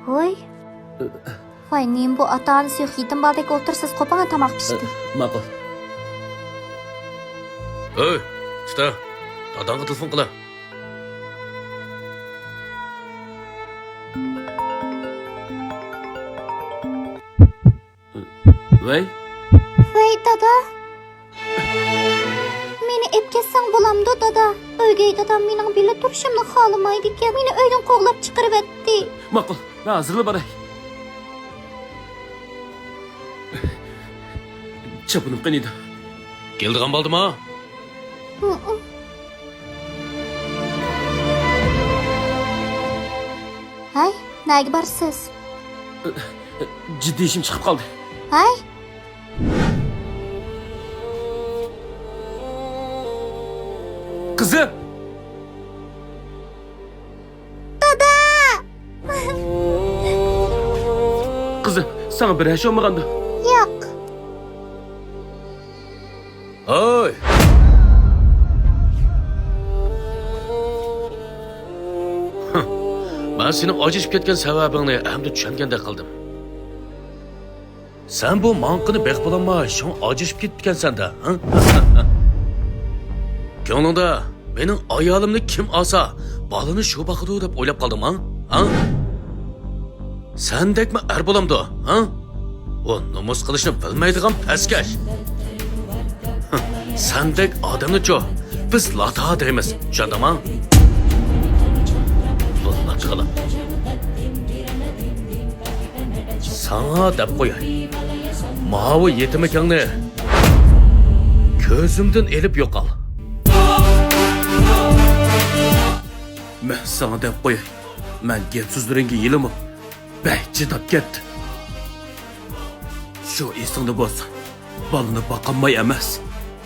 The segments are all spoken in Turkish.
Voy. Voy, men bu ota-onasi yo'q yetim baldek o'tirsiz qo'pana tomoq pishdi. Ma'qul. Hey, Tita, dadangga telefon qila. Voy. Voy dada. Meni ep ketsang bo'lamdi dada. O'ygay dadam mening birga turishimni xohlamaydi ekan. Meni uydan qo'g'lab chiqarib etdi. Ma'qul. Men hozirla boray. Chapunim qaniydi? Keldigan bo'ldimi? Hay, nega borsiz? Jiddiy ishim chiqib qoldi. Hay. Qizim. Dada! Qizim, sana bir ish olmaganda. Yo'q. Hey! Ben senin acışıp ketken sebebini endi tushungandek qildim. Sen bu manqini bek bo'lanma, şun acışıp ketgansan-da, ha? Ko'nglingda mening ayolimni kim olsa, balini shu baqidi deb o'ylab qoldim, ha? Sendekmi er bo'lamdi, ha? O nomus qilishni bilmaydigan paskash. Sendek odamni-chu biz lata deymiz, tushundingmi? Qala. Sana deb qo'yay. Mavi yetim ekanni ko'zimdan elib yo'qol. Men sana deb qo'yay. Men gap so'zlaringga yilimi bey chidab ketdi. Shu esingda bo'lsa, balini boqolmay emas.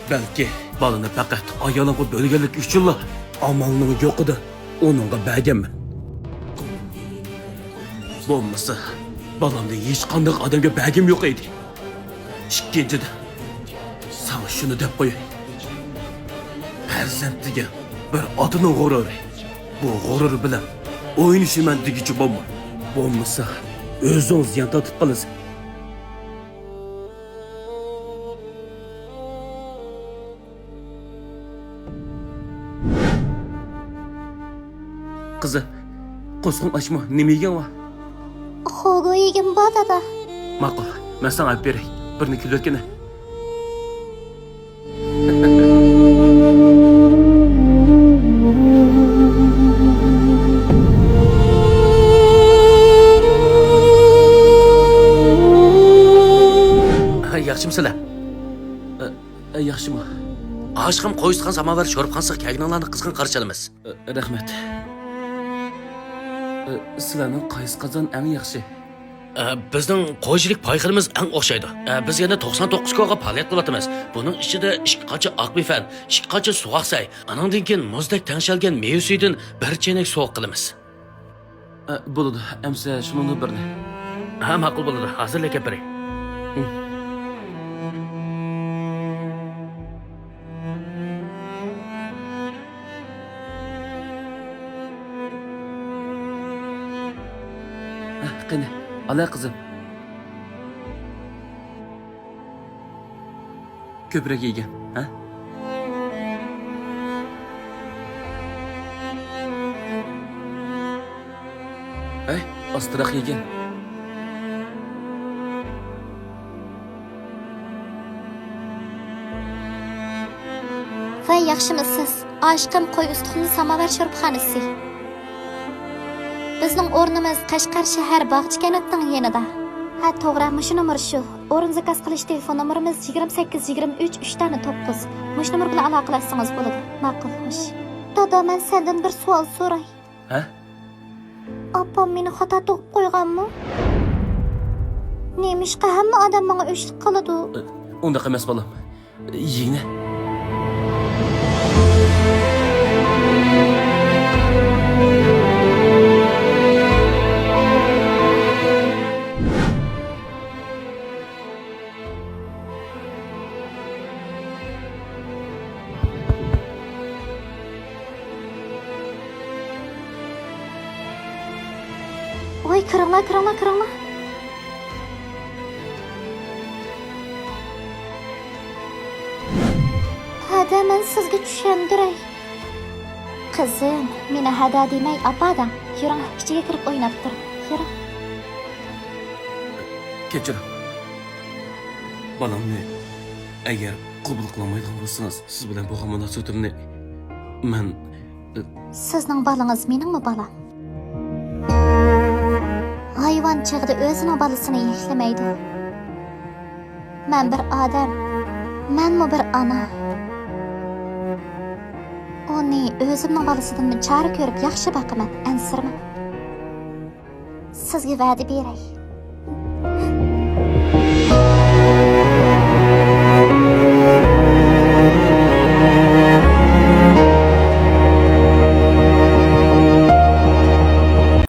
Balki balini faqat ayolimga bo'lganlik uchunla amalning yo'qida onunga berganman. Bo'lmasa, balamda hech qanday odamga bagim yo'q edi. Ikkinchida, sana shuni deb qo'yay. Farzandiga bir otaning g'ururi. Bu g'urur bilan o'ynashiman degichi bo'lma. Bo'lmasa, o'zing ziyon tortib qolasan. Qizi, qo'sqin ochma, nima yegan va? Xo'go yegim bor dada. Ma'qul, men sana olib beray. Birini kulayotgani. Yaxshimisilar? Yaxshimi? Aşkım qo'yisgan samovar sho'rib qansiq kagnonlarni qizg'in qarshilaymiz. Rahmat. Sizlarning qaysi qozon eng yaxshi? Bizning qo'ychilik payqirimiz eng o'xshaydi. Biz yana 99 ko'ga faoliyat qilyapmiz. Buning ichida 2 qacha oqbifan, 2 qacha suvoqsay, anandan keyin muzdek tangshalgan meva suyidan bir chenak sovuq qilamiz. Bo'ladi. Amsa shuni birni. Ha, ma'qul bo'ladi. Hozirlik gapiring. Qani, ala qizim. Ko'proq yegan, ha? Ay, ostroq yegan. Voy, yaxshimisiz? Aşkım qo'y ustiqni samovar sho'ribxonasi. Bizning o'rnimiz Qashqar shahar bog'chi kanatining yanida. Ha, to'g'ri, mana nomer shu. O'rin zakaz qilish telefon nomerimiz 28 23 3-9. Mush nomer bilan aloqalashsangiz bo'ladi. Ma'qul, xo'sh. Dada, men sendan bir savol so'ray. Ha? Opam meni xato tug'ib qo'yganmi? Nemishqa hamma odam menga o'shlik qiladi. Undaqa emas bolam. Yig'na. Oy, kiringlar, kiringlar, kiringlar. Hada men sizga tushundiray. Qizim, meni hada demay apadan. Yuring, ichiga kirib o'ynab tur. Yuring. Kechir. Balamni agar qabul qilmaydigan bo'lsangiz, siz bilan bo'lgan munosabatimni men Sizning balangiz meningmi balam? Hayvon chig'ida o'zining balasini ehlamaydi. Men bir odam, menmi bir ana. Uni o'zimning balasidan chora ko'rib yaxshi boqaman, ansirman. Sizga va'da beray.